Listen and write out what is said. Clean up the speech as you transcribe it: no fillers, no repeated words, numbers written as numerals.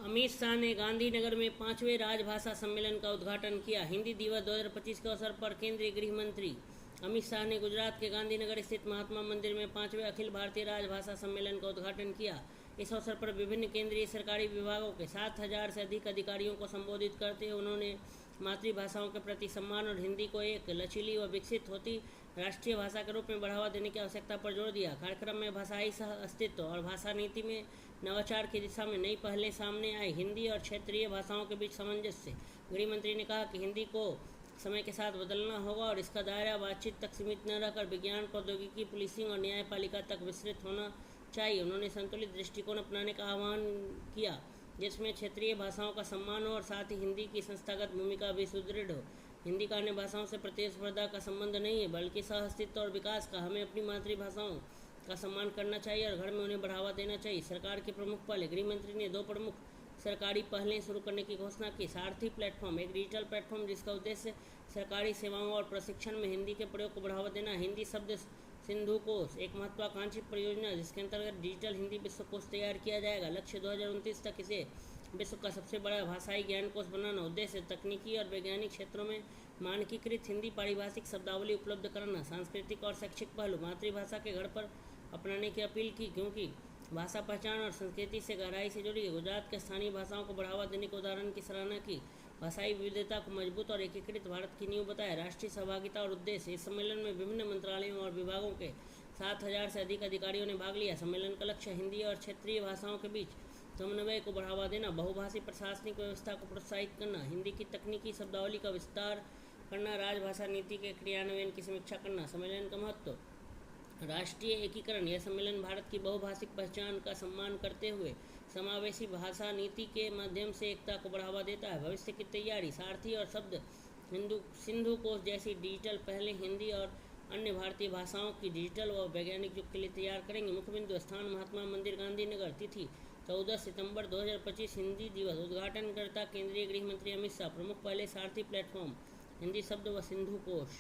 अमित शाह ने गांधीनगर में 5वें राजभाषा सम्मेलन का उद्घाटन किया। हिंदी दिवस 2025 के अवसर पर केंद्रीय गृह मंत्री अमित शाह ने गुजरात के गांधीनगर स्थित महात्मा मंदिर में 5वें अखिल भारतीय राजभाषा सम्मेलन का उद्घाटन किया। इस अवसर पर विभिन्न केंद्रीय सरकारी विभागों के 7,000 से अधिक अधिकारियों को संबोधित करते हुए उन्होंने मातृभाषाओं के प्रति सम्मान और हिंदी को एक लचीली व विकसित होती राष्ट्रीय भाषा के रूप में बढ़ावा देने की आवश्यकता पर जोर दिया। कार्यक्रम में भाषाई सह अस्तित्व और भाषा नीति में नवाचार की दिशा में नई पहलें सामने आई। हिंदी और क्षेत्रीय भाषाओं के बीच सामंजस्य। गृह मंत्री ने कहा कि हिंदी को समय के साथ बदलना होगा और इसका दायरा बातचीत तक सीमित न रहकर विज्ञान, प्रौद्योगिकी, पुलिसिंग और न्यायपालिका तक विस्तृत होना चाहिए। उन्होंने संतुलित दृष्टिकोण अपनाने का आह्वान किया जिसमें क्षेत्रीय भाषाओं का सम्मान हो और साथ ही हिंदी की संस्थागत भूमिका भी सुदृढ़ हो। हिंदी का अन्य भाषाओं से प्रतिस्पर्धा का संबंध नहीं है बल्कि सह अस्तित्व और विकास का। हमें अपनी मातृभाषाओं का सम्मान करना चाहिए और घर में उन्हें बढ़ावा देना चाहिए। सरकार की प्रमुख पहलें। गृह मंत्री ने 2 प्रमुख सरकारी पहलें शुरू करने की घोषणा की। सारथी प्लेटफॉर्म, एक डिजिटल प्लेटफॉर्म जिसका उद्देश्य सरकारी सेवाओं और प्रशिक्षण में हिंदी के प्रयोग को बढ़ावा देना। हिंदी शब्द सिंधु कोश, एक महत्वाकांक्षी परियोजना जिसके अंतर्गत डिजिटल हिंदी विश्वकोश तैयार किया जाएगा। लक्ष्य 2029 तक इसे विश्व का सबसे बड़ा भाषाई ज्ञान कोश बनाना। उद्देश्य तकनीकी और वैज्ञानिक क्षेत्रों में मानकीकृत हिंदी पारिभाषिक शब्दावली उपलब्ध कराना। सांस्कृतिक और शैक्षिक पहलू। मातृभाषा के घर पर अपनाने की अपील की क्योंकि भाषा पहचान और संस्कृति से गहराई से जुड़ी है। गुजरात के स्थानीय भाषाओं को बढ़ावा देने के उदाहरण की सराहना की। भाषाई विविधता को मजबूत और एकीकृत भारत की नींव बताया। राष्ट्रीय सहभागिता और उद्देश्य। इस सम्मेलन में विभिन्न मंत्रालयों और विभागों के 7,000 से अधिक अधिकारियों ने भाग लिया। सम्मेलन का लक्ष्य हिंदी और क्षेत्रीय भाषाओं के बीच समन्वय को बढ़ावा देना, बहुभाषी प्रशासनिक व्यवस्था को प्रोत्साहित करना, हिंदी की तकनीकी शब्दावली का विस्तार करना, राजभाषा नीति के क्रियान्वयन की समीक्षा करना। सम्मेलन का महत्व। राष्ट्रीय एकीकरण। यह सम्मेलन भारत की बहुभाषिक पहचान का सम्मान करते हुए समावेशी भाषा नीति के माध्यम से एकता को बढ़ावा देता है। भविष्य की तैयारी। सारथी और शब्द सिंधु कोश जैसी डिजिटल पहले हिंदी और अन्य भारतीय भाषाओं की डिजिटल व वैज्ञानिक युग के लिए तैयार करेंगे। मुख्य बिंदु। स्थान महात्मा मंदिर गांधीनगर। तिथि 14 सितंबर 2025। हिंदी दिवस। उद्घाटनकर्ता केंद्रीय गृह मंत्री अमित शाह। प्रमुख पहले सारथी प्लेटफॉर्म, हिंदी शब्द व सिंधु कोश।